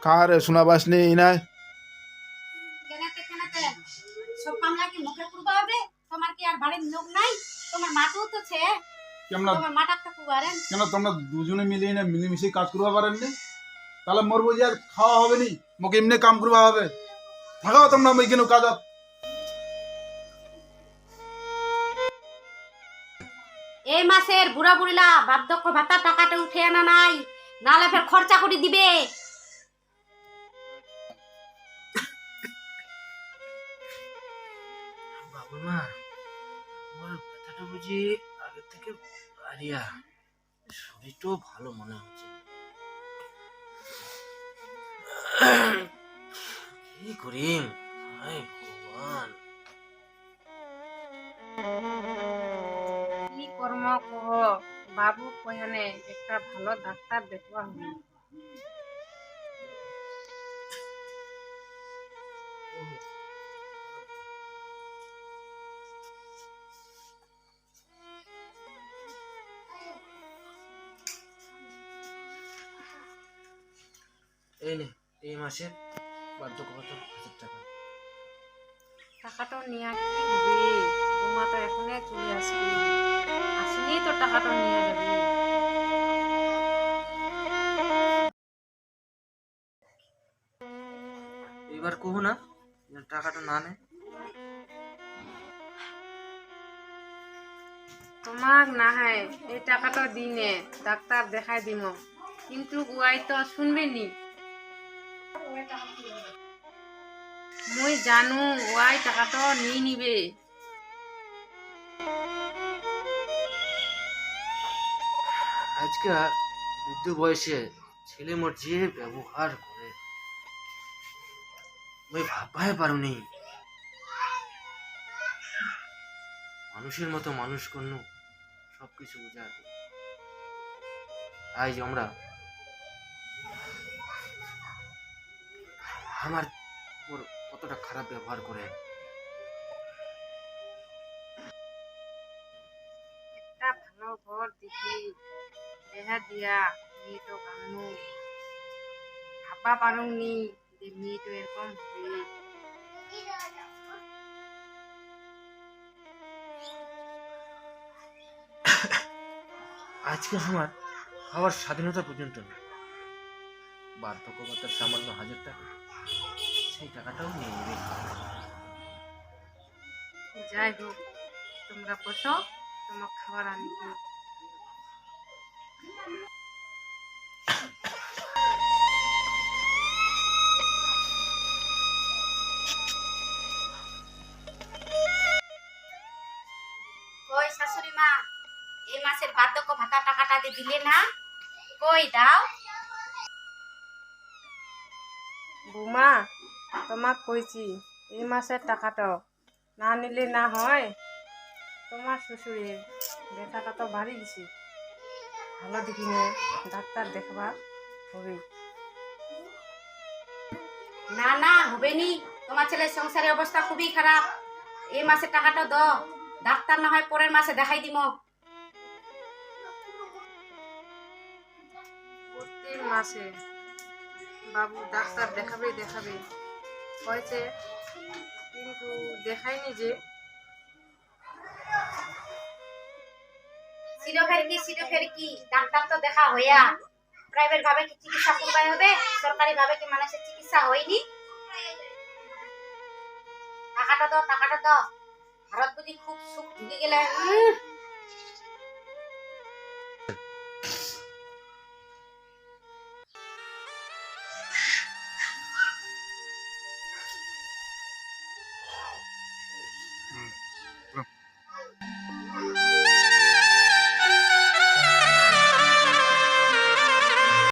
কারে শোনাবাস নি ইনায় কেনাতে সব কামলা কি মুখে করবা হবে? তোমার কি আর বাড়ির লোক নাই? তোমার মাটাও তো ছে, কেমন তোমার মাটাটা কুবারেন। কেন তোমরা দুজনে মিলে না মিলেমিশে কাজ করবা পারেন নি? তাহলে মোর বুঝি আর খাওয়া হবে নি, মোকে এমনি কাম করবা হবে। থাকাও তোমরা মই কেন কাজ এই মাসের বুড়া বুড়িলা বার্ধক্য ভাতা টাকাটা উঠে আনা নাই, নালে ফের খরচা করে দিবে। বাবু মা, আমার ব্যথাটা বুঝি আগে থেকে বাড়িয়া, শরীরটাও ভালো মনে হচ্ছে। কি করিম, হায় ভগবান। কি কর্ম কহ বাবু কহানে একটা ভালো ডাক্তার দেখবা হবে। এই নে, এই মাসে বার্ধক্য ভাতা 1000 টাকা। টাকাটা নিয়ে কি হবে? বৌমা তো এখনই চলে আসবে, আসলেই তো টাকাটা নিয়ে যাবে। এবার কহু না টাকাটা না নে। তোমাক না হয় এই টাকাটা দিনে ডাক্তার দেখাই দিম, কিন্তু উয়াই তো শুনবে নি। মুই জানু ওয়াই টাকাটা নিয়ে নিবে। আজকাল বৃদ্ধ বয়সে ছেলে মোর যে ব্যবহার করে মই ভাববাই পারুনি। মানুষের মতো মানুষ করনু, সবকিছু বুঝাতে। আজ আমরা আমার উপর কতটা খারাপ ব্যবহার করে। একটা ভালো ঘর দেখি দেহা দিয়া মেয়েটো গানু ভাববা পারুনি যে মেয়েটো এরকম হবে। আজকে আমার খাওয়ার স্বাধীনতা পর্যন্ত নেই। বার্ধক্য ভাতার সামান্য 1000 টাকা, সেই টাকাটাও নিয়ে নেবে। যাই হোক, তোমরা বসো, তোমার খাবার আনি দিই। কই শাশুড়ি মা, এই মাসের বার্ধক্য ভাতা টাকাটা দিলে না? কই দাও। বৌমা, তোমাক কইছি এই মাসের টাকাটা না নিলে না হয়। তোমার শ্বশুরের ব্যথাটা তো বাড়ি গেছে, ভালো দেখিনে ডাক্তার দেখবা হবে। না না হবে নি, তোমার ছেলের সংসারের অবস্থা খুবই খারাপ। এই মাসের টাকাটা দাও, ডাক্তার না হয় পরের মাসে দেখাই দিমো। প্রত্যেক মাসে বাবু ডাক্তার দেখাবে দেখাবে হয়েছে, কিন্তু দেখায়নি যে। সিরোফের কি ডাক্তার তো দেখা হইয়া, প্রাইভেট ভাবে কি চিকিৎসা করবাই হবে? সরকারি ভাবে কি মানুষের চিকিৎসা হয়নি? টাকাটা দাও, টাকাটা দাও। ভারত বুঝি খুব সুখ ঢুকে গেলে